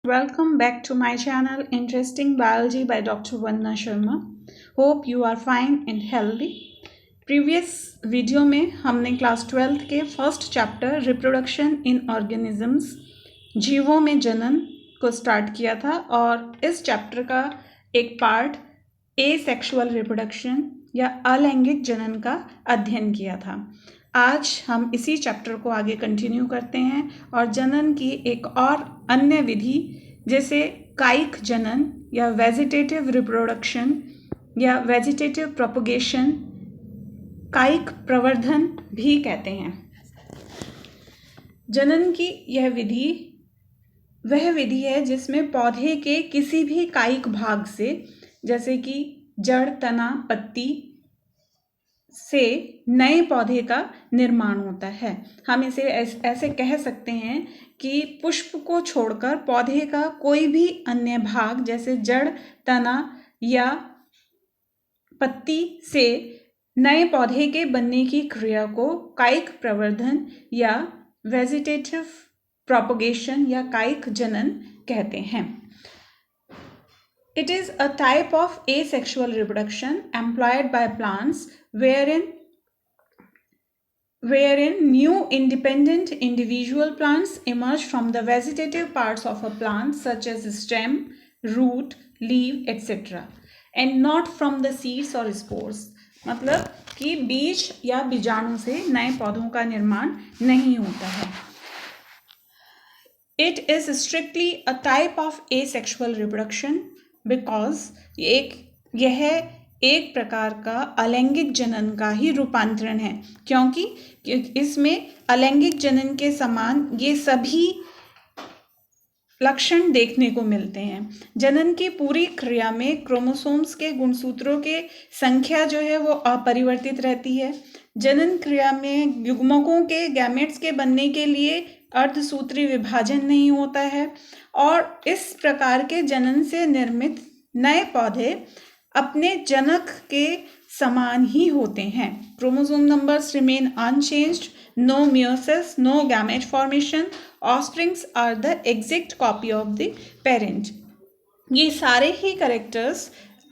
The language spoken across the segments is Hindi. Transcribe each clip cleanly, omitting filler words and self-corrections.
Welcome back to my channel Interesting Biology by Dr. Vanna Sharma. Hope you are fine and healthy. Previous video में हमने क्लास 12th के first chapter reproduction in organisms जीवों में जनन को स्टार्ट किया था और इस चैप्टर का एक पार्ट एसेक्सुअल रिप्रोडक्शन या अलैंगिक जनन का अध्ययन किया था। आज हम इसी चैप्टर को आगे कंटिन्यू करते हैं और जनन की एक और अन्य विधि जैसे कायिक जनन या वेजिटेटिव रिप्रोडक्शन या वेजिटेटिव प्रोपगेशन, कायिक प्रवर्धन भी कहते हैं। जनन की यह विधि वह विधि है जिसमें पौधे के किसी भी कायिक भाग से, जैसे कि जड़, तना, पत्ती से नए पौधे का निर्माण होता है। हम इसे ऐसे कह सकते हैं कि पुष्प को छोड़कर पौधे का कोई भी अन्य भाग जैसे जड़, तना या पत्ती से नए पौधे के बनने की क्रिया को कायिक प्रवर्धन या वेजिटेटिव प्रोपगेशन या कायिक जनन कहते हैं। It is a type of asexual reproduction employed by plants wherein new independent individual plants emerge from the vegetative parts of a plant such as stem, root, leaf, etc. and not from the seeds or spores. मतलब कि बीज या बीजाणु से नए पौधों का निर्माण नहीं होता है। It is strictly a type of asexual reproduction because यह एक प्रकार का अलैंगिक जनन का ही रूपांतरण है, क्योंकि इसमें अलैंगिक जनन के समान ये सभी लक्षण देखने को मिलते हैं। जनन की पूरी क्रिया में क्रोमोसोम्स के गुणसूत्रों के संख्या जो है वो अपरिवर्तित रहती है। जनन क्रिया में युग्मकों के गैमेट्स के बनने के लिए अर्धसूत्री विभाजन नहीं होता है और इस प्रकार के जनन से निर्मित नए पौधे अपने जनक के समान ही होते हैं। Chromosome numbers remain unchanged, no meiosis, no gamete formation, offsprings are the exact copy of the parent. ये सारे ही कैरेक्टर्स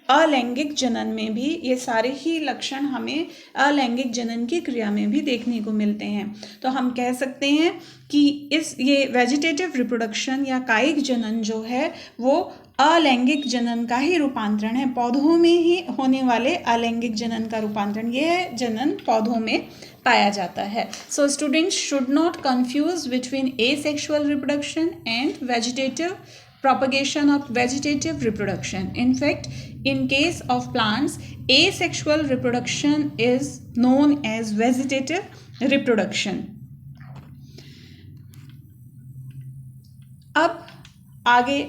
अलैंगिक जनन में भी, ये सारे ही लक्षण हमें अलैंगिक जनन की क्रिया में भी देखने को मिलते हैं। तो हम कह सकते हैं कि ये वेजिटेटिव रिप्रोडक्शन या कायिक जनन जो है वो अलैंगिक जनन का ही रूपांतरण है। पौधों में ही होने वाले अलैंगिक जनन का रूपांतरण, यह जनन पौधों में पाया जाता है। So students should not confuse between asexual reproduction and vegetative propagation of vegetative reproduction. In fact, in case of plants, asexual reproduction is known as vegetative reproduction. अब आगे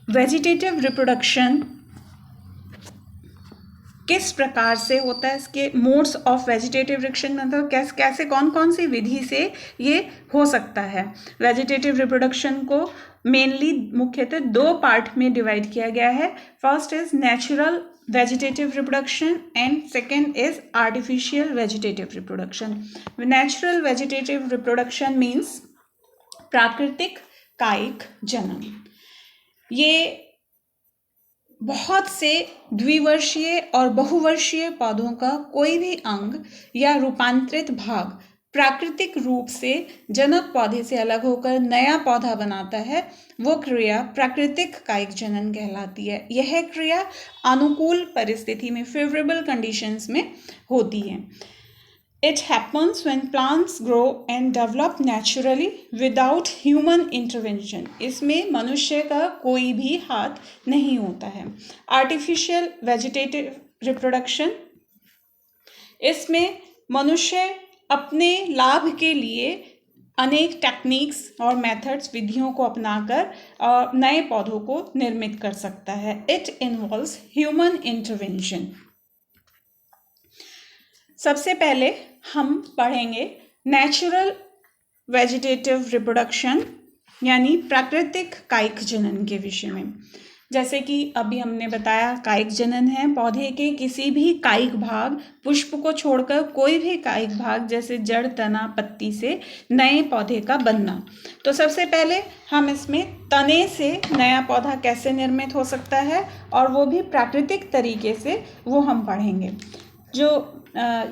वेजिटेटिव रिप्रोडक्शन किस प्रकार से होता है, इसके मोड्स ऑफ वेजिटेटिव रिप्रोडक्शन मतलब कैसे कौन कौन सी विधि से ये हो सकता है। वेजिटेटिव रिप्रोडक्शन को मेनली मुख्यतः दो पार्ट में डिवाइड किया गया है। First is natural vegetative reproduction and second is artificial vegetative reproduction. Natural vegetative reproduction means प्राकृतिक कायिक जनन। ये बहुत से द्विवर्षीय और बहुवर्षीय पौधों का कोई भी अंग या रूपांतरित भाग प्राकृतिक रूप से जनक पौधे से अलग होकर नया पौधा बनाता है, वो क्रिया प्राकृतिक कायिक जनन कहलाती है। यह क्रिया अनुकूल परिस्थिति में, फेवरेबल कंडीशंस में होती है। It happens when plants grow and develop naturally without human intervention. इसमें मनुष्य का कोई भी हाथ नहीं होता है। Artificial vegetative reproduction, इसमें मनुष्य अपने लाभ के लिए अनेक टेक्निक्स और मेथड्स, विधियों को अपनाकर और नए पौधों को निर्मित कर सकता है। It involves human intervention. सबसे पहले हम पढ़ेंगे नेचुरल वेजिटेटिव रिप्रोडक्शन यानी प्राकृतिक कायिक जनन के विषय में। जैसे कि अभी हमने बताया कायिक जनन है, पौधे के किसी भी कायिक भाग, पुष्प को छोड़कर कोई भी कायिक भाग जैसे जड़, तना, पत्ती से नए पौधे का बनना। तो सबसे पहले हम इसमें तने से नया पौधा कैसे निर्मित हो सकता है और वो भी प्राकृतिक तरीके से, वो हम पढ़ेंगे। जो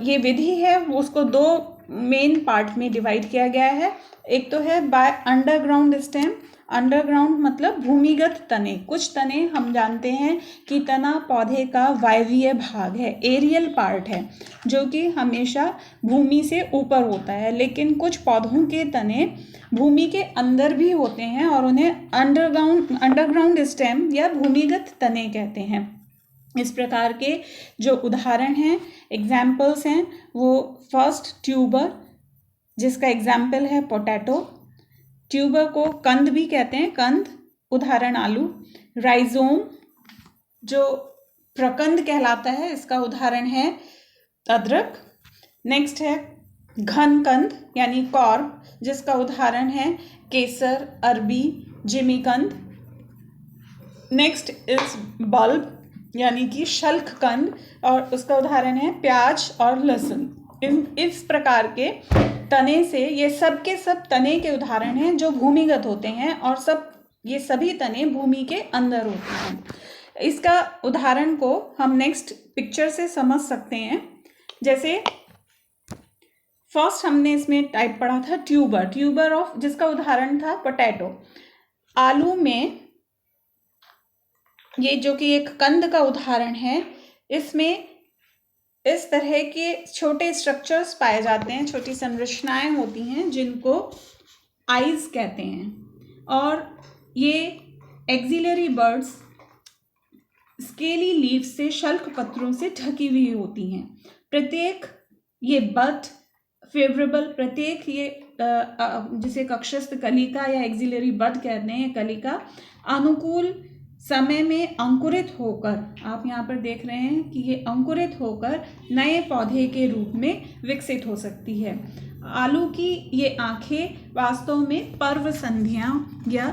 ये विधि है उसको दो मेन पार्ट में डिवाइड किया गया है। एक तो है बाय अंडरग्राउंड स्टेम। अंडरग्राउंड मतलब भूमिगत तने। कुछ तने हम जानते हैं कि तना पौधे का वायवीय भाग है, एरियल पार्ट है, जो कि हमेशा भूमि से ऊपर होता है, लेकिन कुछ पौधों के तने भूमि के अंदर भी होते हैं और उन्हें अंडरग्राउंड स्टेम या भूमिगत तने कहते हैं। इस प्रकार के जो उदाहरण हैं, एग्जाम्पल्स हैं, वो फर्स्ट ट्यूबर, जिसका एग्जाम्पल है पोटैटो। ट्यूबर को कंद भी कहते हैं, कंद, उदाहरण आलू। राइजोम जो प्रकंद कहलाता है, इसका उदाहरण है अदरक। नेक्स्ट है घन कंद यानी कॉर्ब, जिसका उदाहरण है केसर, अरबी, जिमीकंद। नेक्स्ट इज बल्ब यानी कि शल्क कंद, और उसका उदाहरण है प्याज और लहसुन। इस प्रकार के तने से, ये सब के सब तने के उदाहरण हैं जो भूमिगत होते हैं, और ये सभी तने भूमि के अंदर होते हैं। इसका उदाहरण को हम नेक्स्ट पिक्चर से समझ सकते हैं। जैसे फर्स्ट हमने इसमें टाइप पढ़ा था ट्यूबर ऑफ, जिसका उदाहरण था पोटैटो। आलू में ये जो कि एक कंद का उदाहरण है, इसमें इस तरह के छोटे स्ट्रक्चर्स पाए जाते हैं, छोटी संरचनाएं होती हैं जिनको आइज कहते हैं, और ये एक्सिलरी बर्ड्स स्केली लीफ से, शल्क पत्रों से ढकी हुई होती हैं। प्रत्येक ये बड फेवरेबल, प्रत्येक ये जिसे कक्षस्थ कलिका या एक्सिलरी बड कहते हैं, कलिका अनुकूल समय में अंकुरित होकर, आप यहाँ पर देख रहे हैं कि ये अंकुरित होकर नए पौधे के रूप में विकसित हो सकती है। आलू की ये आंखें वास्तव में पर्व संधियां या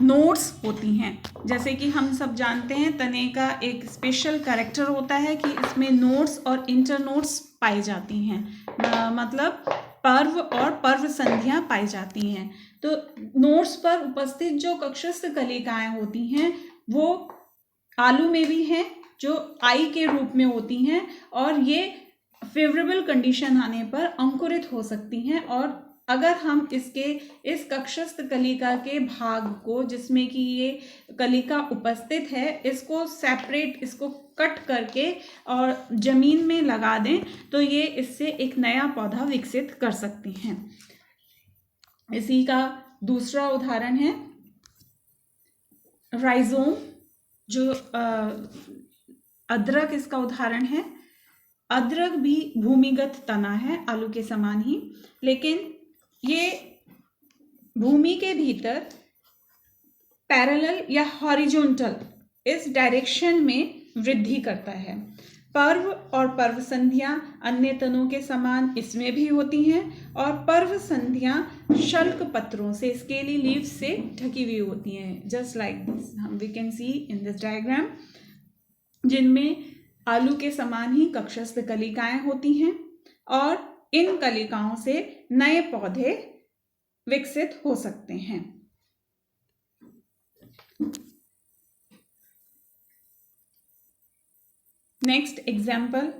नोड्स होती हैं। जैसे कि हम सब जानते हैं तने का एक स्पेशल कैरेक्टर होता है कि इसमें नोड्स और इंटरनोड्स पाई जाती हैं, मतलब पर्व और पर्व संधियां पाई जाती हैं। तो नोड्स पर उपस्थित जो कक्षस्थ कलिकाएं होती हैं वो आलू में भी हैं, जो आई के रूप में होती हैं, और ये फेवरेबल कंडीशन आने पर अंकुरित हो सकती हैं। और अगर हम इस कक्षस्थ कलिका के भाग को, जिसमें कि ये कलिका उपस्थित है, इसको सेपरेट, इसको कट करके और जमीन में लगा दें, तो ये इससे एक नया पौधा विकसित कर सकती हैं। इसी का दूसरा उदाहरण है राइजोम, जो अदरक इसका उदाहरण है। अदरक भी भूमिगत तना है आलू के समान ही, लेकिन ये भूमि के भीतर पैरेलल या हॉरिजॉन्टल इस डायरेक्शन में वृद्धि करता है। पर्व और पर्व संधियां अन्य तनों के समान इसमें भी होती हैं, और पर्व संधियां शल्क पत्रों से, स्केली लीफ से ढकी हुई होती हैं, just like this we can see in this diagram, जिनमें आलू के समान ही कक्षस्थ कलिकाएं होती हैं, और इन कलिकाओं से नए पौधे विकसित हो सकते हैं। नेक्स्ट एग्जाम्पल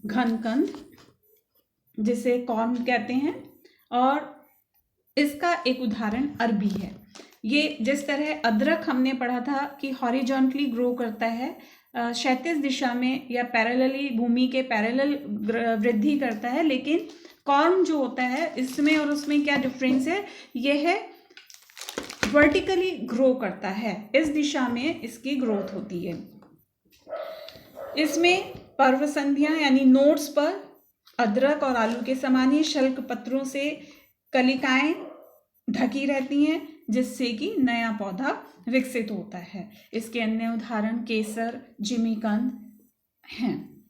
घनकंद, जिसे कॉर्न कहते हैं, और इसका एक उदाहरण अरबी है। ये जिस तरह अदरक हमने पढ़ा था कि हॉरिजॉन्टली ग्रो करता है, क्षैतिज दिशा में या पैरेलली, भूमि के पैरेलल वृद्धि करता है, लेकिन कॉर्न जो होता है इसमें और उसमें क्या डिफरेंस है, यह है वर्टिकली ग्रो करता है, इस दिशा में इसकी ग्रोथ होती है। इसमें पर्व संधियां यानी नोड्स पर अदरक और आलू के समान ही शल्क पत्रों से कलिकाएं ढकी रहती हैं, जिससे कि नया पौधा विकसित होता है। इसके अन्य उदाहरण केसर, जिमीकंद हैं।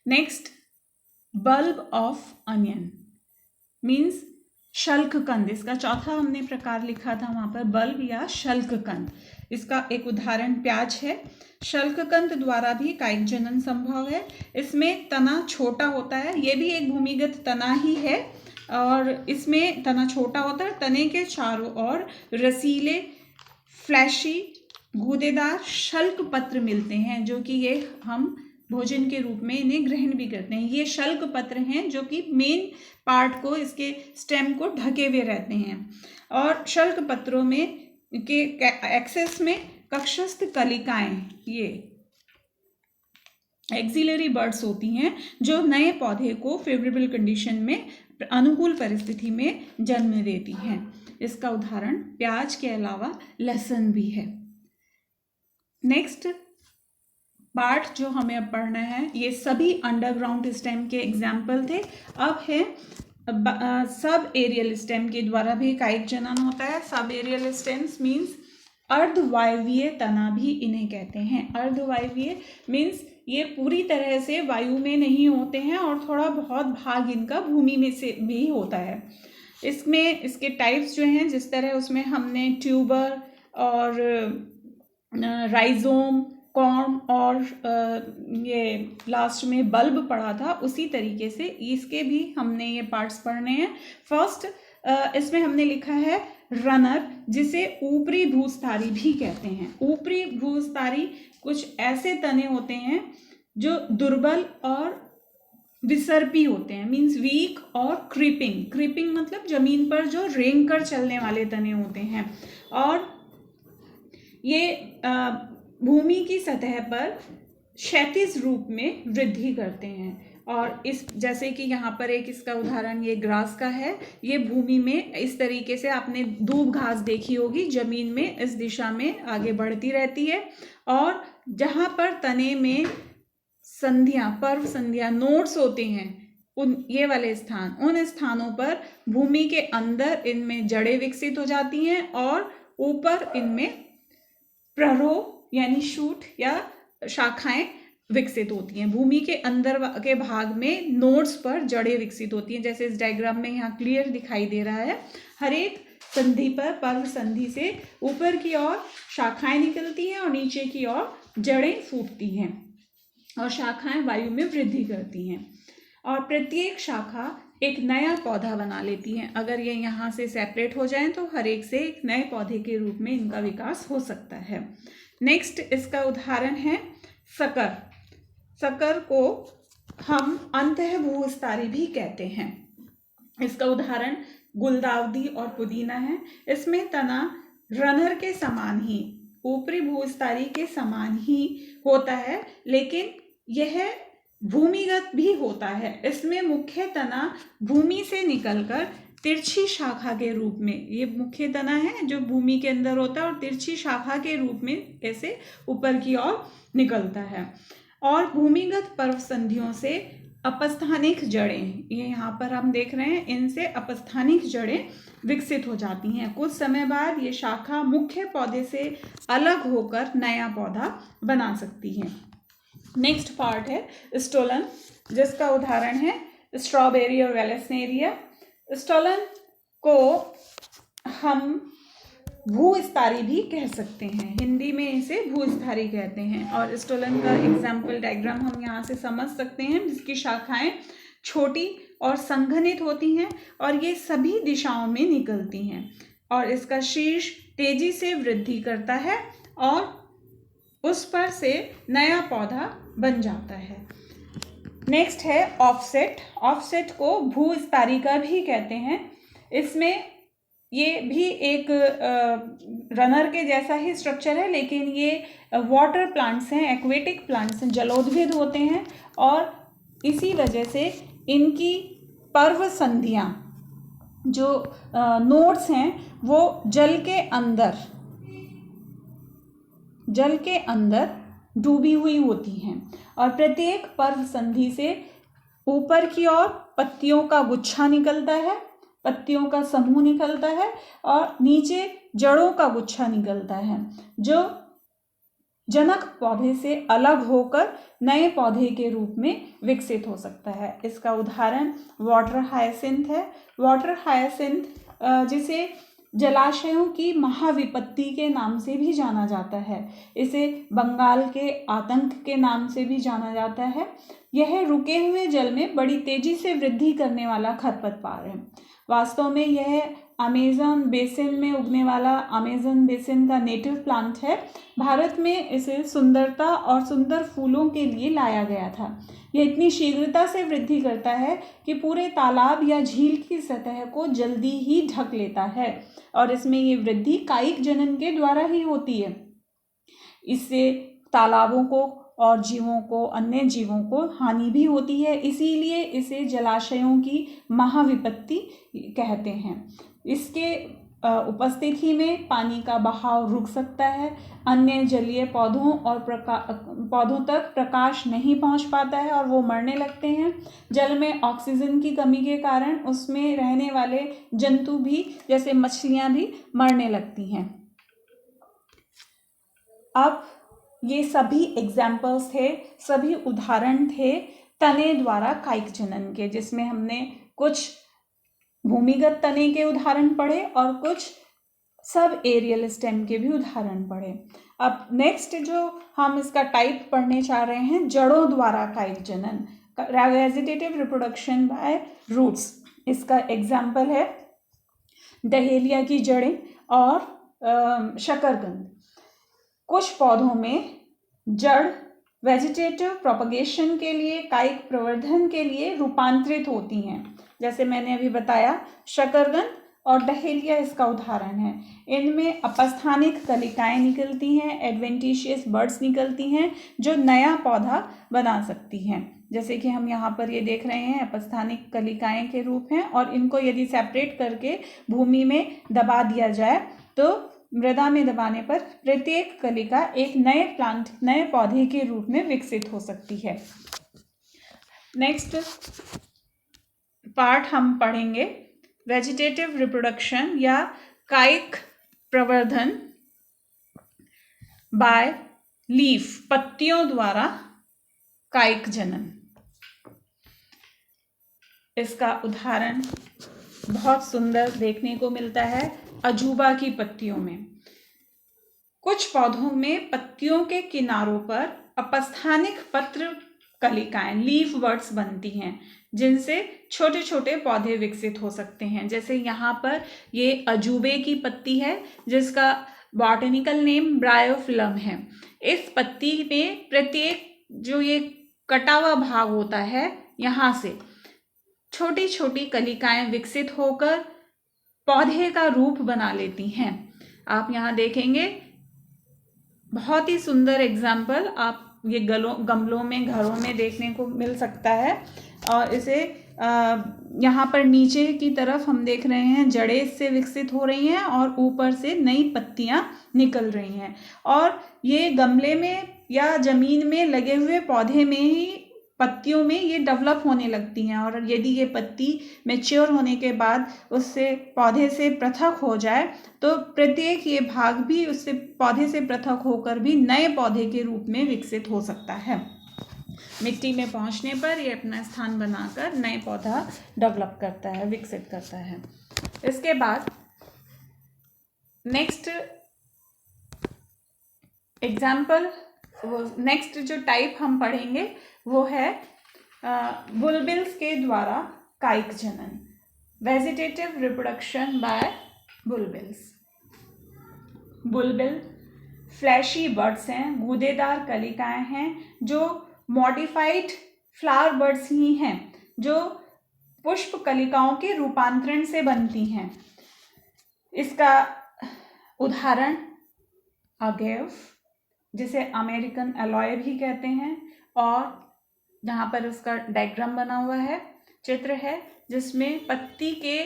Next, bulb of onion means शल्ककंद, इसका चौथा हमने प्रकार लिखा था वहाँ पर, बल्ब या शल्ककंद। इसका एक उदाहरण प्याज है। शल्ककंद द्वारा भी कायिक जनन संभव है। इसमें तना छोटा होता है, ये भी एक भूमिगत तना ही है, और इसमें तना छोटा होता है। तने के चारों ओर रसीले फ्लैशी गूदेदार शल्क पत्र मिलते हैं, जो कि ये हम भोजन के रूप में इन्हें ग्रहण भी करते हैं। ये शल्क पत्र हैं जो कि मेन पार्ट को, इसके स्टेम को ढके हुए रहते हैं। और शल्क पत्रों में के एक्सेस में कक्षस्थ कलिकाएं, ये एक्सिलरी बर्ड्स होती हैं, जो नए पौधे को फेवरेबल कंडीशन में, अनुकूल परिस्थिति में जन्म देती हैं। इसका उदाहरण प्याज के अलावा लहसुन भी है। नेक्स्ट पार्ट जो हमें अब पढ़ना है, ये सभी अंडरग्राउंड स्टेम के एग्जाम्पल थे। अब है सब एरियल स्टेम के द्वारा भी कायिक जनन होता है। सब एरियल स्टेम्स मीन्स अर्धवायवीय तना भी इन्हें कहते हैं। अर्धवायवीय मीन्स ये पूरी तरह से वायु में नहीं होते हैं और थोड़ा बहुत भाग इनका भूमि में से भी होता है। इसमें इसके टाइप्स जो हैं, जिस तरह उसमें हमने ट्यूबर और राइजोम, कॉर्म और ये लास्ट में बल्ब पढ़ा था, उसी तरीके से इसके भी हमने ये पार्ट्स पढ़ने हैं। फर्स्ट इसमें हमने लिखा है रनर, जिसे ऊपरी भूस्थारी भी कहते हैं। ऊपरी भूस्थारी कुछ ऐसे तने होते हैं जो दुर्बल और विसर्पी होते हैं, मीन्स वीक और क्रीपिंग। क्रीपिंग मतलब जमीन पर जो रेंग कर चलने वाले तने होते हैं, और ये भूमि की सतह पर क्षैतिज रूप में वृद्धि करते हैं। और इस जैसे कि यहाँ पर एक इसका उदाहरण ये ग्रास का है। ये भूमि में इस तरीके से आपने दूब घास देखी होगी, जमीन में इस दिशा में आगे बढ़ती रहती है। और जहाँ पर तने में संधियाँ, पर्व संधियाँ, नोड्स होते हैं, उन ये वाले स्थान, उन स्थानों पर भूमि के अंदर इनमें जड़ें विकसित हो जाती हैं, और ऊपर इनमें प्ररोह यानी शूट या शाखाएं विकसित होती हैं। भूमि के अंदर के भाग में नोड्स पर जड़ें विकसित होती हैं, जैसे इस डायग्राम में यहाँ क्लियर दिखाई दे रहा है। हर एक संधि पर, पर्व संधि से ऊपर की ओर शाखाएं निकलती हैं और नीचे की ओर जड़ें फूटती हैं, और शाखाएं वायु में वृद्धि करती हैं, और प्रत्येक शाखा एक नया पौधा बना लेती हैं। अगर ये यहाँ से सेपरेट हो जाएं तो हर एक से एक नए पौधे के रूप में इनका विकास हो सकता है। नेक्स्ट इसका उदाहरण है सकर। सकर को हम अंतः भूविस्तारी भी कहते हैं। इसका उदाहरण गुलदाउदी और पुदीना है। इसमें तना रनर के समान ही, ऊपरी भूविस्तारी के समान ही होता है, लेकिन यह भूमिगत भी होता है। इसमें मुख्य तना भूमि से निकलकर तिरछी शाखा के रूप में, ये मुख्य तना है जो भूमि के अंदर होता है, और तिरछी शाखा के रूप में ऐसे ऊपर की ओर निकलता है। और भूमिगत पर्व संधियों से अपस्थानिक जड़ें, ये यहाँ पर हम देख रहे हैं, इनसे अपस्थानिक जड़ें विकसित हो जाती हैं। कुछ समय बाद ये शाखा मुख्य पौधे से अलग होकर नया पौधा बना सकती है। नेक्स्ट पार्ट है स्टोलन, जिसका उदाहरण है स्ट्रॉबेरी और वेलेस्नेरिया। स्टोलन को हम भूस्थारी भी कह सकते हैं, हिंदी में इसे भूस्थारी कहते हैं। और स्टोलन का एग्जाम्पल डायग्राम हम यहाँ से समझ सकते हैं, जिसकी शाखाएं छोटी और संघनित होती हैं, और ये सभी दिशाओं में निकलती हैं, और इसका शीर्ष तेजी से वृद्धि करता है और उस पर से नया पौधा बन जाता है। नेक्स्ट है ऑफसेट। ऑफसेट को भूविस्तारिका भी कहते हैं। इसमें ये भी एक रनर के जैसा ही स्ट्रक्चर है, लेकिन ये वाटर प्लांट्स हैं, एक्वेटिक प्लांट्स हैं, जलोद्भिद होते हैं, और इसी वजह से इनकी पर्व संधियाँ जो नोड्स हैं वो जल के अंदर डूबी हुई होती हैं, और प्रत्येक पर्व संधि से ऊपर की ओर पत्तियों का गुच्छा निकलता है, पत्तियों का समूह निकलता है, और नीचे जड़ों का गुच्छा निकलता है, जो जनक पौधे से अलग होकर नए पौधे के रूप में विकसित हो सकता है। इसका उदाहरण वाटर हायसिंथ है। वाटर हायसिंथ जिसे जलाशयों की महाविपत्ति के नाम से भी जाना जाता है, इसे बंगाल के आतंक के नाम से भी जाना जाता है। यह रुके हुए जल में बड़ी तेजी से वृद्धि करने वाला खरपतवार है। वास्तव में यह अमेज़न बेसिन में उगने वाला अमेज़न बेसिन का नेटिव प्लांट है। भारत में इसे सुंदरता और सुंदर फूलों के लिए लाया गया था। यह इतनी शीघ्रता से वृद्धि करता है कि पूरे तालाब या झील की सतह को जल्दी ही ढक लेता है और इसमें ये वृद्धि कायिक जनन के द्वारा ही होती है। इससे तालाबों को और जीवों को, अन्य जीवों को हानि भी होती है, इसीलिए इसे जलाशयों की महाविपत्ति कहते हैं। इसके उपस्थिति में पानी का बहाव रुक सकता है, अन्य जलीय पौधों और पौधों तक प्रकाश नहीं पहुंच पाता है और वो मरने लगते हैं। जल में ऑक्सीजन की कमी के कारण उसमें रहने वाले जंतु भी, जैसे मछलियां भी मरने लगती हैं। अब ये सभी एग्जाम्पल्स थे, सभी उदाहरण थे तने द्वारा कायिक जनन के, जिसमें हमने कुछ भूमिगत तने के उदाहरण पढ़े और कुछ सब एरियल स्टेम के भी उदाहरण पढ़े। अब नेक्स्ट जो हम इसका टाइप पढ़ने चाह रहे हैं, जड़ों द्वारा कायिक जनन, वेजिटेटिव रिप्रोडक्शन बाय रूट्स। इसका एग्जाम्पल है डहेलिया की जड़ें और शकरकंद। कुछ पौधों में जड़ वेजिटेटिव प्रोपगेशन के लिए, कायिक प्रवर्धन के लिए रूपांतरित होती हैं, जैसे मैंने अभी बताया शकरकंद और डहेलिया इसका उदाहरण है। इनमें अपस्थानिक कलिकाएं निकलती हैं, एडवेंटिशियस बर्ड्स निकलती हैं जो नया पौधा बना सकती हैं, जैसे कि हम यहाँ पर ये देख रहे हैं अपस्थानिक कलिकाएं के रूप हैं, और इनको यदि सेपरेट करके भूमि में दबा दिया जाए तो मृदा में दबाने पर प्रत्येक कलिका एक नए प्लांट, नए पौधे के रूप में विकसित हो सकती है। नेक्स्ट पार्ट हम पढ़ेंगे वेजिटेटिव रिप्रोडक्शन या कायिक प्रवर्धन बाय लीफ, पत्तियों द्वारा कायिक जनन। इसका उदाहरण बहुत सुंदर देखने को मिलता है अजूबा की पत्तियों में। कुछ पौधों में पत्तियों के किनारों पर अपस्थानिक पत्र कलिकाएं, लीफ बर्ड्स बनती हैं, जिनसे छोटे छोटे पौधे विकसित हो सकते हैं। जैसे यहाँ पर ये अजूबे की पत्ती है जिसका बॉटनिकल नेम ब्रायोफिलम है। इस पत्ती में प्रत्येक जो ये कटा हुआ भाग होता है, यहाँ से छोटी छोटी कलिकाएं विकसित होकर पौधे का रूप बना लेती हैं। आप यहाँ देखेंगे बहुत ही सुंदर एग्जाम्पल आप ये गमलों में, घरों में देखने को मिल सकता है। और इसे यहाँ पर नीचे की तरफ हम देख रहे हैं जड़ें इससे विकसित हो रही हैं और ऊपर से नई पत्तियाँ निकल रही हैं, और ये गमले में या जमीन में लगे हुए पौधे में ही पत्तियों में ये डेवलप होने लगती हैं। और यदि ये पत्ती मैच्योर होने के बाद उससे पौधे से पृथक हो जाए तो प्रत्येक ये भाग भी उससे पौधे से पृथक होकर भी नए पौधे के रूप में विकसित हो सकता है। मिट्टी में पहुंचने पर ये अपना स्थान बनाकर नए पौधा डेवलप करता है, विकसित करता है। इसके बाद नेक्स्ट एग्जाम्पल, नेक्स्ट जो टाइप हम पढ़ेंगे वो है बुलबिल्स के द्वारा कायिक जनन, vegetative reproduction by bulbils. Bulbil fleshy buds हैं, गूदेदार कलिकाएं हैं जो मॉडिफाइड फ्लावर बर्ड्स ही हैं, जो पुष्प कलिकाओं के रूपांतरण से बनती हैं। इसका उदाहरण अगेव, जिसे अमेरिकन एलॉय भी कहते हैं, और यहाँ पर उसका डायग्राम बना हुआ है, चित्र है, जिसमें पत्ती के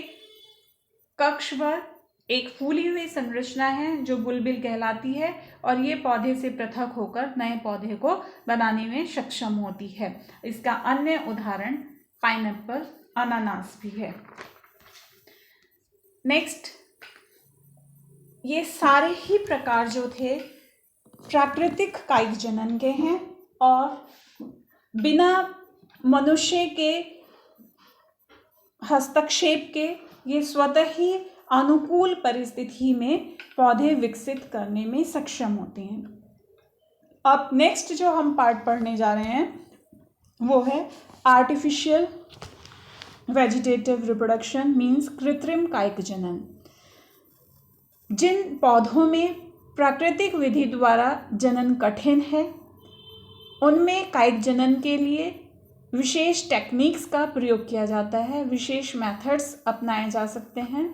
कक्ष पर एक फूली हुई संरचना है जो बुलबिल कहलाती है, और ये पौधे से पृथक होकर नए पौधे को बनाने में सक्षम होती है। इसका अन्य उदाहरण पाइनएप्पल, अनानास भी है। नेक्स्ट, ये सारे ही प्रकार जो थे प्राकृतिक कायिक जनन के हैं और बिना मनुष्य के हस्तक्षेप के ये स्वतः ही अनुकूल परिस्थिति में पौधे विकसित करने में सक्षम होते हैं। अब नेक्स्ट जो हम पार्ट पढ़ने जा रहे हैं वो है आर्टिफिशियल वेजिटेटिव रिप्रोडक्शन मीन्स कृत्रिम कायिक जनन। जिन पौधों में प्राकृतिक विधि द्वारा जनन कठिन है उनमें कायिक जनन के लिए विशेष टेक्निक्स का प्रयोग किया जाता है, विशेष मेथड्स अपनाए जा सकते हैं।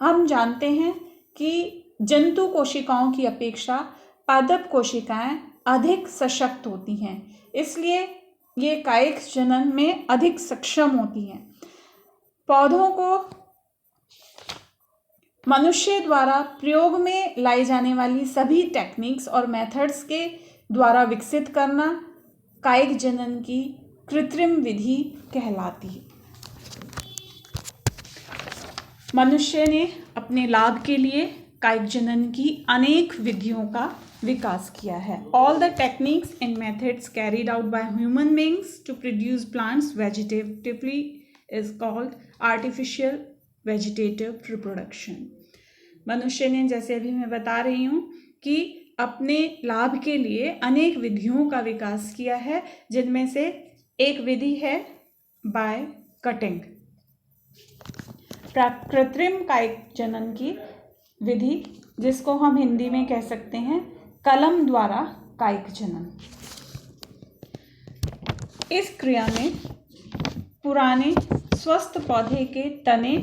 हम जानते हैं कि जंतु कोशिकाओं की अपेक्षा पादप कोशिकाएं अधिक सशक्त होती हैं, इसलिए ये कायिक जनन में अधिक सक्षम होती हैं। पौधों को मनुष्य द्वारा प्रयोग में लाई जाने वाली सभी टेक्निक्स और मेथड्स के द्वारा विकसित करना कायिक जनन की कृत्रिम विधि कहलाती है। मनुष्य ने अपने लाभ के लिए कायिक जनन की अनेक विधियों का विकास किया है। All the techniques and methods carried out by human beings to produce plants vegetatively is called artificial vegetative reproduction। मनुष्य ने, जैसे अभी मैं बता रही हूँ, कि अपने लाभ के लिए अनेक विधियों का विकास किया है, जिनमें से एक विधि है बाय कटिंग, कृत्रिम कायिक जनन की विधि, जिसको हम हिंदी में कह सकते हैं कलम द्वारा कायिक जनन। इस क्रिया में पुराने स्वस्थ पौधे के तने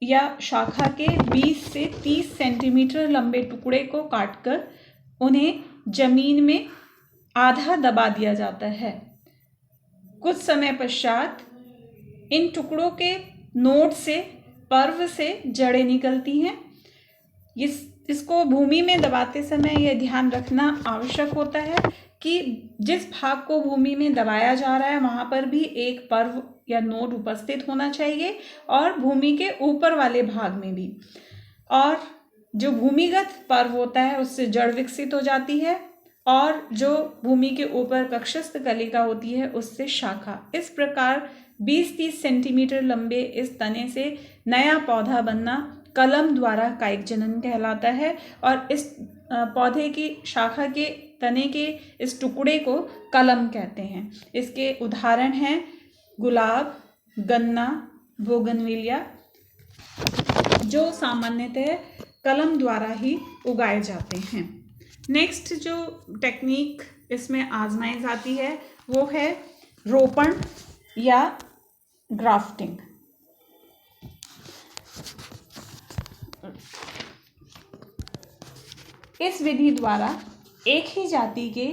या शाखा के 20 से 30 सेंटीमीटर लंबे टुकड़े को काटकर उन्हें जमीन में आधा दबा दिया जाता है। कुछ समय पश्चात इन टुकड़ों के नोड से पर्व से जड़ें निकलती हैं। इसको भूमि में दबाते समय यह ध्यान रखना आवश्यक होता है कि जिस भाग को भूमि में दबाया जा रहा है वहाँ पर भी एक पर्व या नोड उपस्थित होना चाहिए और भूमि के ऊपर वाले भाग में भी। और जो भूमिगत पर्व होता है उससे जड़ विकसित हो जाती है और जो भूमि के ऊपर कक्षस्थ कलिका होती है उससे शाखा। इस प्रकार 20-30 सेंटीमीटर लंबे इस तने से नया पौधा बनना कलम द्वारा कायिक जनन कहलाता है। और इस पौधे की शाखा के तने के इस टुकड़े को कलम कहते हैं। इसके उदाहरण हैं गुलाब, गन्ना, बोगनविलिया, जो सामान्यतः कलम द्वारा ही उगाए जाते हैं। नेक्स्ट जो टेक्निक इसमें आजमाई जाती है वो है रोपण या ग्राफ्टिंग। इस विधि द्वारा एक ही जाति के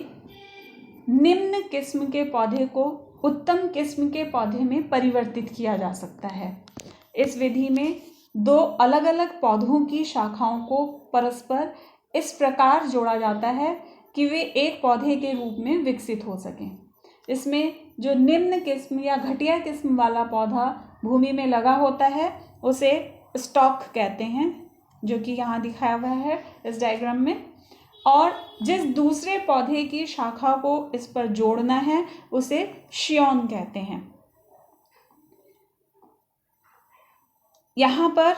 निम्न किस्म के पौधे को उत्तम किस्म के पौधे में परिवर्तित किया जा सकता है। इस विधि में दो अलग अलग पौधों की शाखाओं को परस्पर इस प्रकार जोड़ा जाता है कि वे एक पौधे के रूप में विकसित हो सकें। इसमें जो निम्न किस्म या घटिया किस्म वाला पौधा भूमि में लगा होता है उसे स्टॉक कहते हैं, जो कि यहाँ दिखाया हुआ है इस डायग्राम में। और जिस दूसरे पौधे की शाखा को इस पर जोड़ना है उसे शियोन कहते हैं। यहाँ पर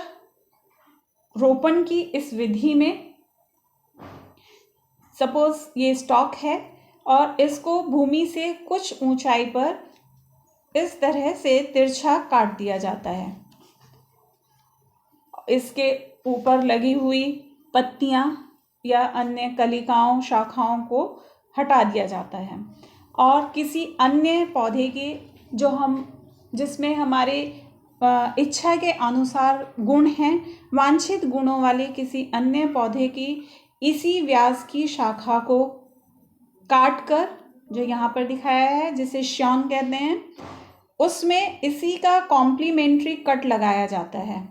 रोपण की इस विधि में सपोज ये स्टॉक है और इसको भूमि से कुछ ऊंचाई पर इस तरह से तिरछा काट दिया जाता है। इसके ऊपर लगी हुई पत्तियां या अन्य कलिकाओं शाखाओं को हटा दिया जाता है और किसी अन्य पौधे के जिसमें हमारे इच्छा के अनुसार गुण हैं, वांछित गुणों वाले किसी अन्य पौधे की इसी व्यास की शाखा को काटकर, जो यहाँ पर दिखाया है जिसे श्योन कहते हैं, उसमें इसी का कॉम्प्लीमेंट्री कट लगाया जाता है।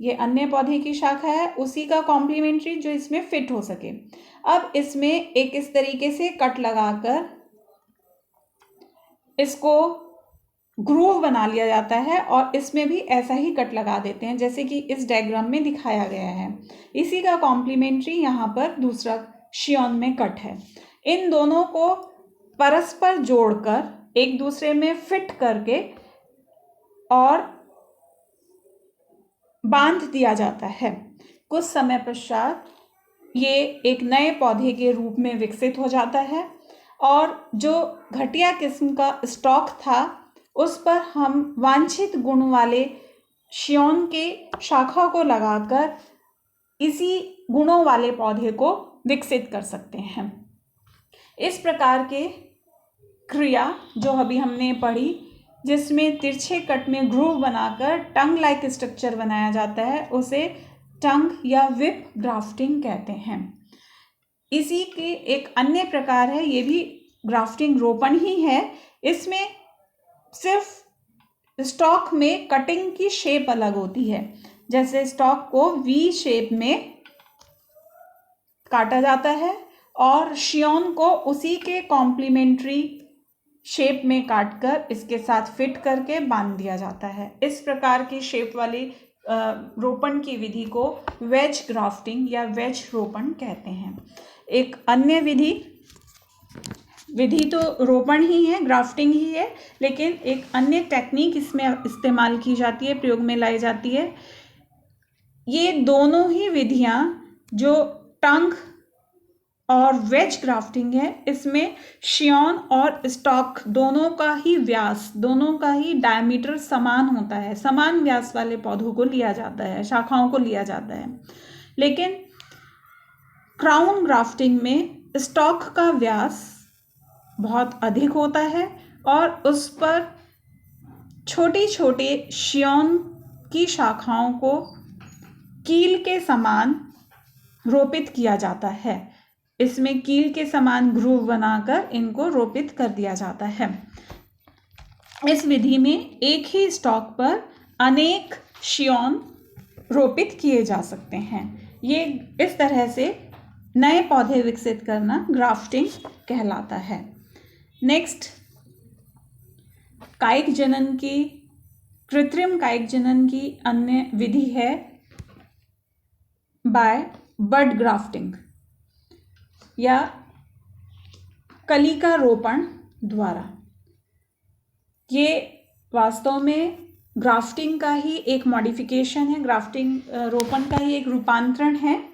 ये अन्य पौधे की शाखा है, उसी का कॉम्प्लीमेंट्री जो इसमें फिट हो सके। अब इसमें एक इस तरीके से कट लगाकर इसको ग्रूव बना लिया जाता है और इसमें भी ऐसा ही कट लगा देते हैं जैसे कि इस डायग्राम में दिखाया गया है। इसी का कॉम्प्लीमेंट्री यहाँ पर दूसरा शियोन में कट है। इन दोनों को परस्पर जोड़कर एक दूसरे में फिट करके और बांध दिया जाता है। कुछ समय पश्चात ये एक नए पौधे के रूप में विकसित हो जाता है और जो घटिया किस्म का स्टॉक था उस पर हम वांछित गुण वाले शियोन के शाखा को लगाकर इसी गुणों वाले पौधे को विकसित कर सकते हैं। इस प्रकार के क्रिया जो अभी हमने पढ़ी, जिसमें तिरछे कट में ग्रूव बनाकर टंग लाइक स्ट्रक्चर बनाया जाता है, उसे टंग या विप ग्राफ्टिंग कहते हैं। इसी के एक अन्य प्रकार है, ये भी ग्राफ्टिंग रोपण ही है। इसमें सिर्फ स्टॉक में कटिंग की शेप अलग होती है। जैसे स्टॉक को वी शेप में काटा जाता है और शियोन को उसी के कॉम्प्लीमेंट्री शेप में काटकर इसके साथ फिट करके बांध दिया जाता है। इस प्रकार की शेप वाली रोपण की विधि को वेज ग्राफ्टिंग या वेज रोपण कहते हैं। एक अन्य विधि तो रोपण ही है, ग्राफ्टिंग ही है, लेकिन एक अन्य टेक्निक इसमें इस्तेमाल की जाती है, प्रयोग में लाई जाती है। ये दोनों ही विधियां जो टंग और वेज ग्राफ्टिंग है, इसमें शियोन और स्टॉक दोनों का ही व्यास, दोनों का ही डायमीटर समान होता है। समान व्यास वाले पौधों को लिया जाता है, शाखाओं को लिया जाता है। लेकिन क्राउन ग्राफ्टिंग में स्टॉक का व्यास बहुत अधिक होता है और उस पर छोटे छोटे शियोन की शाखाओं को कील के समान रोपित किया जाता है। इसमें कील के समान ग्रूव बनाकर इनको रोपित कर दिया जाता है। इस विधि में एक ही स्टॉक पर अनेक शियोन रोपित किए जा सकते हैं। ये इस तरह से नए पौधे विकसित करना ग्राफ्टिंग कहलाता है। नेक्स्ट, कायिक जनन की, कृत्रिम कायिक जनन की अन्य विधि है बाय बड ग्राफ्टिंग या कलिका रोपण द्वारा। ये वास्तव में ग्राफ्टिंग का ही एक मॉडिफिकेशन है, ग्राफ्टिंग रोपण का ही एक रूपांतरण है,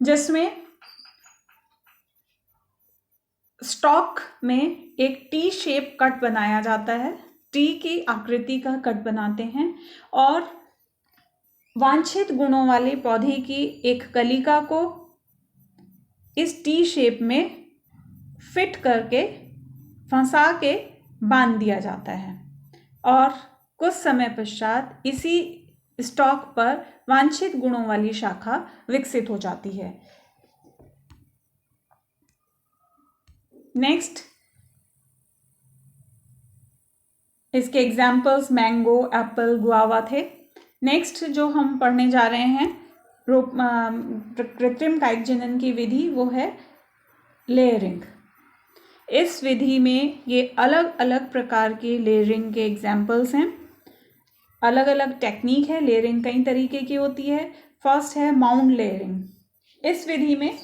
जिसमें स्टॉक में एक टी शेप कट बनाया जाता है, टी की आकृति का कट बनाते हैं और वांछित गुणों वाले पौधे की एक कलिका को इस टी शेप में फिट करके फंसा के बांध दिया जाता है और कुछ समय पश्चात इसी स्टॉक पर वांछित गुणों वाली शाखा विकसित हो जाती है। नेक्स्ट, इसके एग्जाम्पल्स मैंगो, एप्पल, गुआवा थे। नेक्स्ट जो हम पढ़ने जा रहे हैं कृत्रिम कायिक जनन की विधि, वो है लेयरिंग। इस विधि में ये अलग अलग प्रकार के लेयरिंग के एग्जाम्पल्स हैं, अलग अलग टेक्निक है। लेयरिंग कई तरीके की होती है। फर्स्ट है माउंड लेयरिंग। इस विधि में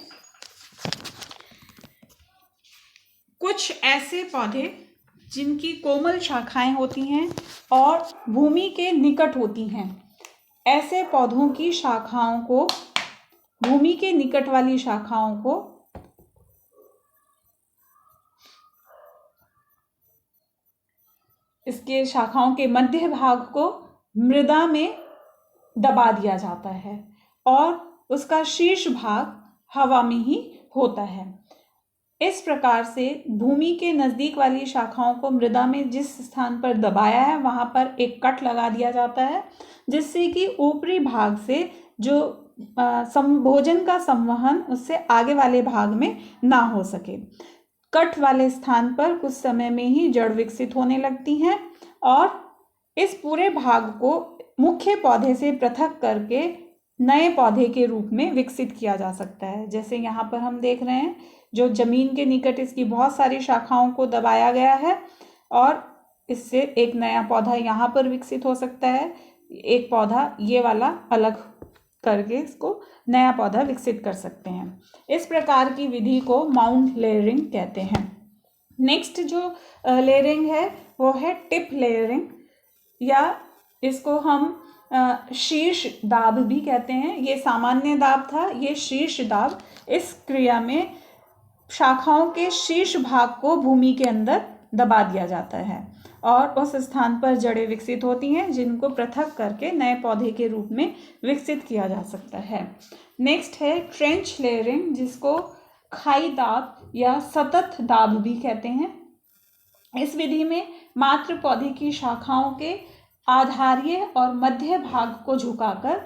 कुछ ऐसे पौधे जिनकी कोमल शाखाएं होती हैं और भूमि के निकट होती हैं, ऐसे पौधों की शाखाओं को, भूमि के निकट वाली शाखाओं को इसके शाखाओं के मध्य भाग को मृदा में दबा दिया जाता है और उसका शीर्ष भाग हवा में ही होता है। इस प्रकार से भूमि के नज़दीक वाली शाखाओं को मृदा में जिस स्थान पर दबाया है वहाँ पर एक कट लगा दिया जाता है, जिससे कि ऊपरी भाग से जो भोजन का संवहन उससे आगे वाले भाग में ना हो सके। कट वाले स्थान पर कुछ समय में ही जड़ विकसित होने लगती हैं और इस पूरे भाग को मुख्य पौधे से पृथक करके नए पौधे के रूप में विकसित किया जा सकता है। जैसे यहाँ पर हम देख रहे हैं, जो जमीन के निकट इसकी बहुत सारी शाखाओं को दबाया गया है और इससे एक नया पौधा यहाँ पर विकसित हो सकता है। एक पौधा ये वाला अलग करके इसको नया पौधा विकसित कर सकते हैं। इस प्रकार की विधि को माउंट लेयरिंग कहते हैं। नेक्स्ट जो लेयरिंग है वो है टिप लेयरिंग, या इसको हम शीर्ष दाब भी कहते हैं। ये सामान्य दाब था, ये शीर्ष दाब। इस क्रिया में शाखाओं के शीर्ष भाग को भूमि के अंदर दबा दिया जाता है और उस स्थान पर जड़ें विकसित होती हैं, जिनको पृथक करके नए पौधे के रूप में विकसित किया जा सकता है। नेक्स्ट है ट्रेंच लेयरिंग, जिसको खाई दाब या सतत दाब भी कहते हैं। इस विधि में मात्र पौधे की शाखाओं के आधारीय और मध्य भाग को झुकाकर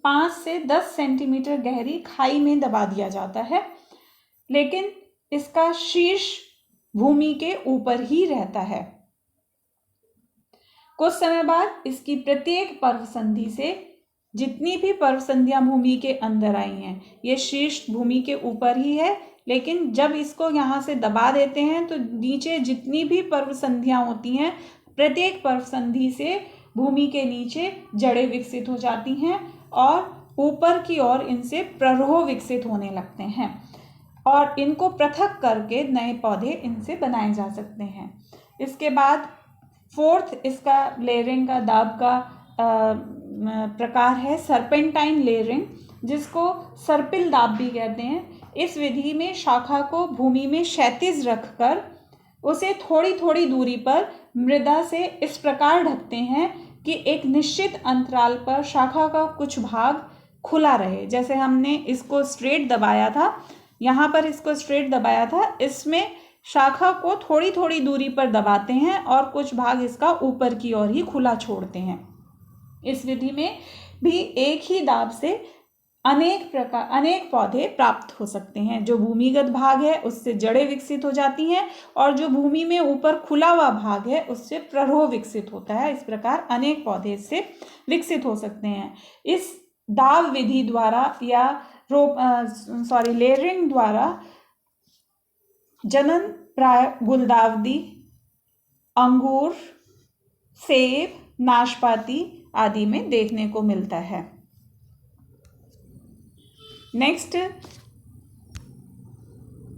5 से 10 सेंटीमीटर गहरी खाई में दबा दिया जाता है, लेकिन इसका शीर्ष भूमि के ऊपर ही रहता है। कुछ समय बाद इसकी प्रत्येक पर्व संधि से जितनी भी पर्व संधियां भूमि के अंदर आई हैं, ये शीर्ष भूमि के ऊपर ही है, लेकिन जब इसको यहाँ से दबा देते हैं तो नीचे जितनी भी पर्व संधियां होती हैं, प्रत्येक पर्व संधि से भूमि के नीचे जड़ें विकसित हो जाती हैं और ऊपर की ओर इनसे प्ररोह विकसित होने लगते हैं और इनको पृथक करके नए पौधे इनसे बनाए जा सकते हैं। इसके बाद फोर्थ इसका लेयरिंग का दाब का प्रकार है सर्पेंटाइन लेयरिंग, जिसको सर्पिल दाब भी कहते हैं। इस विधि में शाखा को भूमि में क्षैतिज रखकर उसे थोड़ी थोड़ी दूरी पर मृदा से इस प्रकार ढकते हैं कि एक निश्चित अंतराल पर शाखा का कुछ भाग खुला रहे। जैसे हमने इसको स्ट्रेट दबाया था, यहाँ पर इसको स्ट्रेट दबाया था, इसमें शाखा को थोड़ी थोड़ी दूरी पर दबाते हैं और कुछ भाग इसका ऊपर की ओर ही खुला छोड़ते हैं। इस विधि में भी एक ही दाब से अनेक पौधे प्राप्त हो सकते हैं। जो भूमिगत भाग है उससे जड़ें विकसित हो जाती हैं और जो भूमि में ऊपर खुला हुआ भाग है उससे प्ररोह विकसित होता है। इस प्रकार अनेक पौधे इससे विकसित हो सकते हैं। इस दाब विधि द्वारा या लेयरिंग द्वारा जनन प्राय गुलदाउदी, अंगूर, सेब, नाशपाती आदि में देखने को मिलता है। नेक्स्ट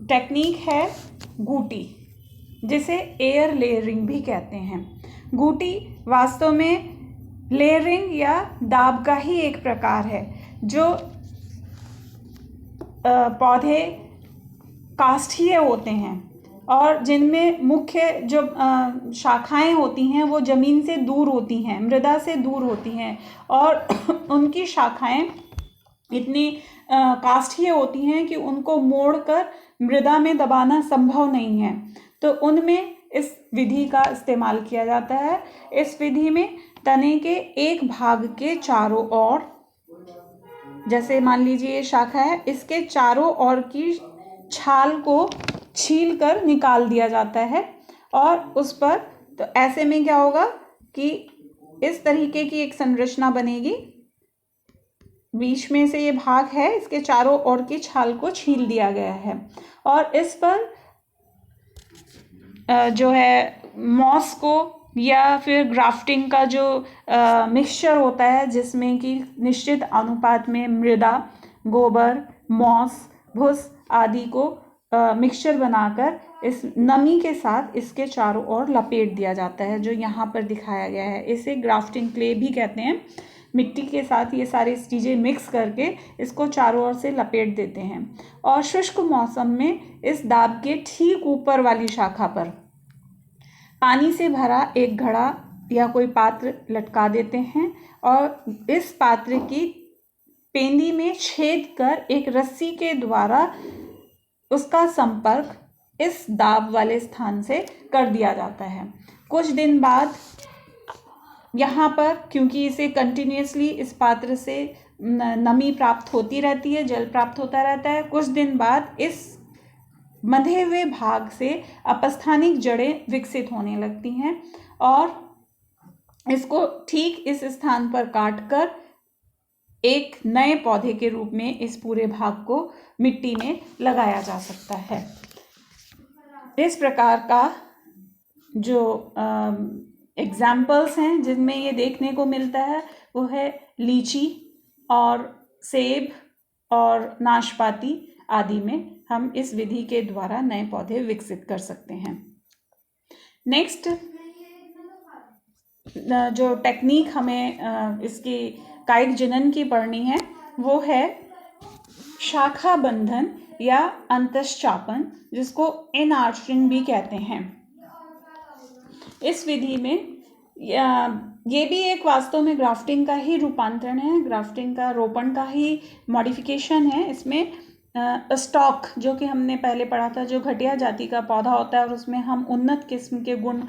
टेक्निक है गूटी, जिसे एयर लेयरिंग भी कहते हैं। गूटी वास्तव में लेयरिंग या दाब का ही एक प्रकार है, जो पौधे काष्ठीय होते हैं और जिनमें मुख्य जो शाखाएं होती हैं वो ज़मीन से दूर होती हैं, मृदा से दूर होती हैं और उनकी शाखाएं इतनी काष्ठीय होती हैं कि उनको मोड़कर मृदा में दबाना संभव नहीं है, तो उनमें इस विधि का इस्तेमाल किया जाता है। इस विधि में तने के एक भाग के चारों ओर, जैसे मान लीजिए ये शाखा है, इसके चारों ओर की छाल को छील कर निकाल दिया जाता है और उस पर, तो ऐसे में क्या होगा कि इस तरीके की एक संरचना बनेगी। बीच में से ये भाग है, इसके चारों ओर की छाल को छील दिया गया है और इस पर जो है मॉस को या फिर ग्राफ्टिंग का जो मिक्सचर होता है, जिसमें कि निश्चित अनुपात में मृदा, गोबर, मॉस, भूस आदि को मिक्सचर बनाकर इस नमी के साथ इसके चारों ओर लपेट दिया जाता है, जो यहाँ पर दिखाया गया है। इसे ग्राफ्टिंग क्ले भी कहते हैं। मिट्टी के साथ ये सारी चीज़ें मिक्स करके इसको चारों ओर से लपेट देते हैं और शुष्क मौसम में इस दाब के ठीक ऊपर वाली शाखा पर पानी से भरा एक घड़ा या कोई पात्र लटका देते हैं और इस पात्र की पेंदी में छेद कर एक रस्सी के द्वारा उसका संपर्क इस दाब वाले स्थान से कर दिया जाता है। कुछ दिन बाद यहाँ पर, क्योंकि इसे कंटिन्यूसली इस पात्र से नमी प्राप्त होती रहती है, जल प्राप्त होता रहता है, कुछ दिन बाद इस बंधे हुए भाग से अपस्थानिक जड़ें विकसित होने लगती हैं और इसको ठीक इस स्थान पर काटकर एक नए पौधे के रूप में इस पूरे भाग को मिट्टी में लगाया जा सकता है। इस प्रकार का जो एग्जाम्पल्स हैं जिनमें ये देखने को मिलता है वो है लीची और सेब और नाशपाती आदि में हम इस विधि के द्वारा नए पौधे विकसित कर सकते हैं। नेक्स्ट जो टेक्निक हमें इसकी कायिक जनन की पढ़नी है वो है शाखा बंधन या अंतःचापन, जिसको एनआर्चरिंग भी कहते हैं। इस विधि में ये भी एक वास्तव में ग्राफ्टिंग का ही रूपांतरण है, ग्राफ्टिंग का रोपण का ही मॉडिफिकेशन है। इसमें स्टॉक जो कि हमने पहले पढ़ा था, जो घटिया जाति का पौधा होता है और उसमें हम उन्नत किस्म के गुण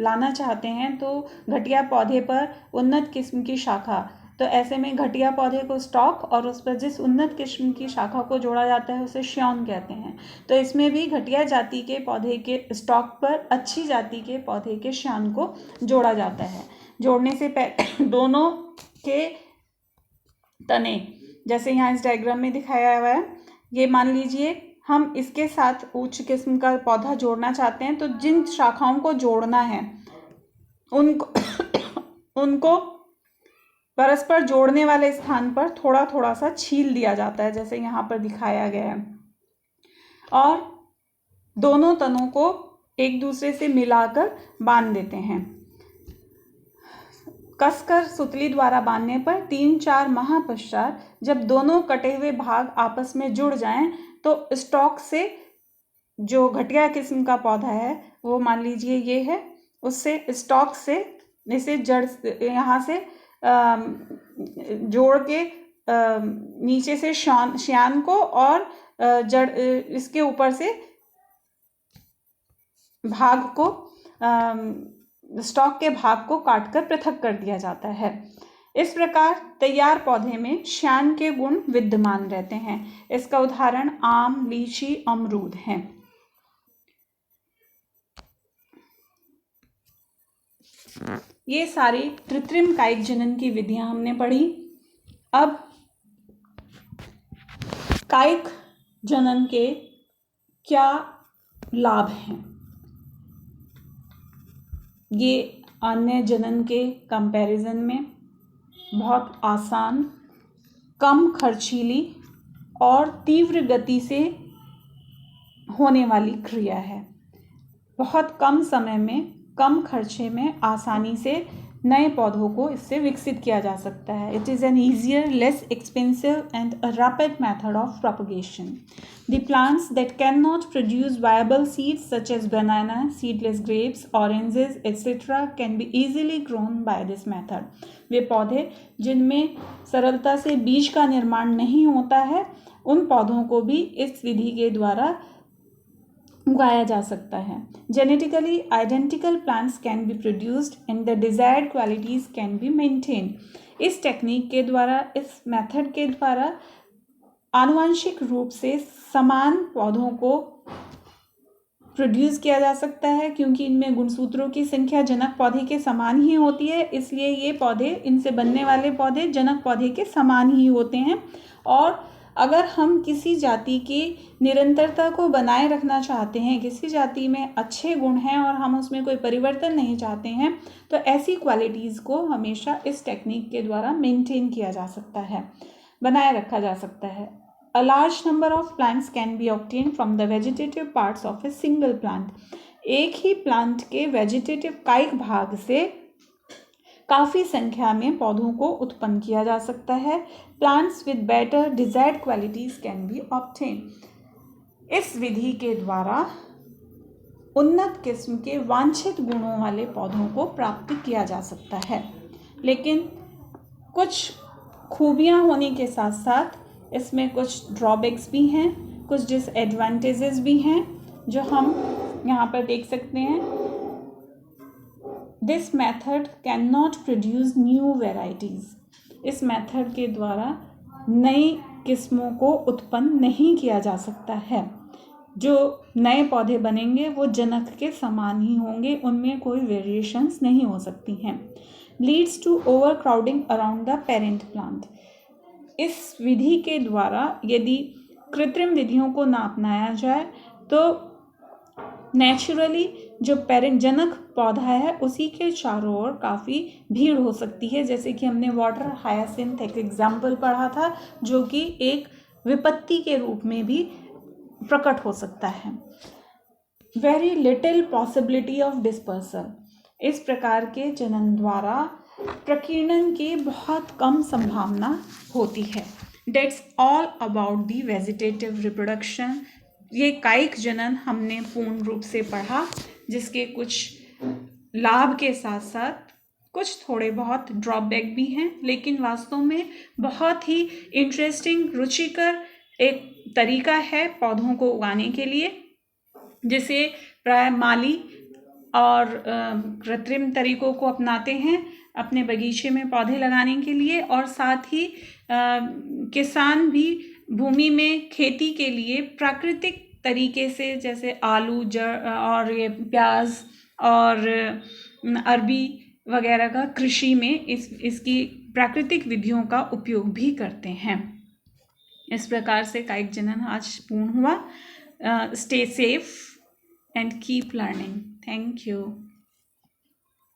लाना चाहते हैं, तो घटिया पौधे पर उन्नत किस्म की शाखा, तो ऐसे में घटिया पौधे को स्टॉक और उस पर जिस उन्नत किस्म की शाखा को जोड़ा जाता है उसे श्योन कहते हैं। तो इसमें भी घटिया जाति के पौधे के स्टॉक पर अच्छी जाति के पौधे के श्यान को जोड़ा जाता है। जोड़ने से पहले दोनों के तने, जैसे यहाँ इस डायग्राम में दिखाया हुआ है, ये मान लीजिए हम इसके साथ उच्च किस्म का पौधा जोड़ना चाहते हैं, तो जिन शाखाओं को जोड़ना है उनको परस्पर जोड़ने वाले स्थान पर थोड़ा थोड़ा सा छील दिया जाता है, जैसे यहाँ पर दिखाया गया है, और दोनों तनों को एक दूसरे से मिलाकर बांध देते हैं। कसकर सुतली द्वारा बांधने पर 3-4 माह पश्चात जब दोनों कटे हुए भाग आपस में जुड़ जाएं, तो स्टॉक से जो घटिया किस्म का पौधा है वो मान लीजिए ये है, उससे स्टॉक से इसे जड़ यहाँ से जोड़ के नीचे से श्यान को और जड़ इसके ऊपर से भाग को स्टॉक के भाग को काटकर पृथक कर दिया जाता है। इस प्रकार तैयार पौधे में श्यान के गुण विद्यमान रहते हैं। इसका उदाहरण आम, लीची, अमरूद हैं। ये सारी कृत्रिम कायिक जनन की विधियां हमने पढ़ी। अब कायिक जनन के क्या लाभ हैं? ये अन्य जनन के कंपैरिजन में बहुत आसान, कम खर्चीली और तीव्र गति से होने वाली क्रिया है। बहुत कम समय में, कम खर्चे में आसानी से नए पौधों को इससे विकसित किया जा सकता है। It is an easier, less expensive and a rapid method of propagation. The plants that cannot produce viable seeds such as banana, seedless grapes, oranges, etc. can be easily grown by this method. वे पौधे जिनमें सरलता से बीज का निर्माण नहीं होता है, उन पौधों को भी इस विधि के द्वारा उगाया जा सकता है. Genetically identical plants can be produced and the desired qualities can be maintained. इस टेक्निक के द्वारा, इस मेथड के द्वारा आनुवंशिक रूप से समान पौधों को प्रोड्यूस किया जा सकता है, क्योंकि इनमें गुणसूत्रों की संख्या जनक पौधे के समान ही होती है, इसलिए ये पौधे, इनसे बनने वाले पौधे जनक पौधे के समान ही होते हैं. और अगर हम किसी जाति की निरंतरता को बनाए रखना चाहते हैं, किसी जाति में अच्छे गुण हैं और हम उसमें कोई परिवर्तन नहीं चाहते हैं, तो ऐसी क्वालिटीज़ को हमेशा इस टेक्निक के द्वारा मेंटेन किया जा सकता है, बनाए रखा जा सकता है. A large number of plants can be obtained from the vegetative parts of a single plant. एक ही प्लांट के वेजिटेटिव कायिक भाग से काफ़ी संख्या में पौधों को उत्पन्न किया जा सकता है. Plants with better desired qualities can be obtained. इस विधि के द्वारा उन्नत किस्म के वांछित गुणों वाले पौधों को प्राप्त किया जा सकता है. लेकिन कुछ खूबियाँ होने के साथ साथ इसमें कुछ ड्रॉबैक्स भी हैं, कुछ डिसएडवांटेजेस भी हैं, जो हम यहाँ पर देख सकते हैं. This method can not produce new varieties. इस मेथड के द्वारा नई किस्मों को उत्पन्न नहीं किया जा सकता है. जो नए पौधे बनेंगे वो जनक के समान ही होंगे, उनमें कोई वेरिएशंस नहीं हो सकती हैं. Leads to overcrowding around the parent plant. इस विधि के द्वारा यदि कृत्रिम विधियों को ना अपनाया जाए तो नेचुरली जो पेरेंटजनक पौधा है उसी के चारों ओर काफ़ी भीड़ हो सकती है, जैसे कि हमने वाटर हायासिंथ एक एग्जाम्पल पढ़ा था, जो कि एक विपत्ति के रूप में भी प्रकट हो सकता है। Very little possibility of dispersal, इस प्रकार के जनन द्वारा प्रकीर्णन की बहुत कम संभावना होती है। That's all about the vegetative reproduction. ये कायिक जनन हमने पूर्ण रूप से पढ़ा, जिसके कुछ लाभ के साथ साथ कुछ थोड़े बहुत ड्रॉबैक भी हैं, लेकिन वास्तव में बहुत ही इंटरेस्टिंग, रुचिकर एक तरीका है पौधों को उगाने के लिए, जिसे प्राय माली और कृत्रिम तरीकों को अपनाते हैं अपने बगीचे में पौधे लगाने के लिए, और साथ ही किसान भी भूमि में खेती के लिए प्राकृतिक तरीके से, जैसे आलू और ये प्याज और अरबी वगैरह का कृषि में इसकी प्राकृतिक विधियों का उपयोग भी करते हैं। इस प्रकार से कायिक जनन आज पूर्ण हुआ। Stay safe and keep learning. Thank you.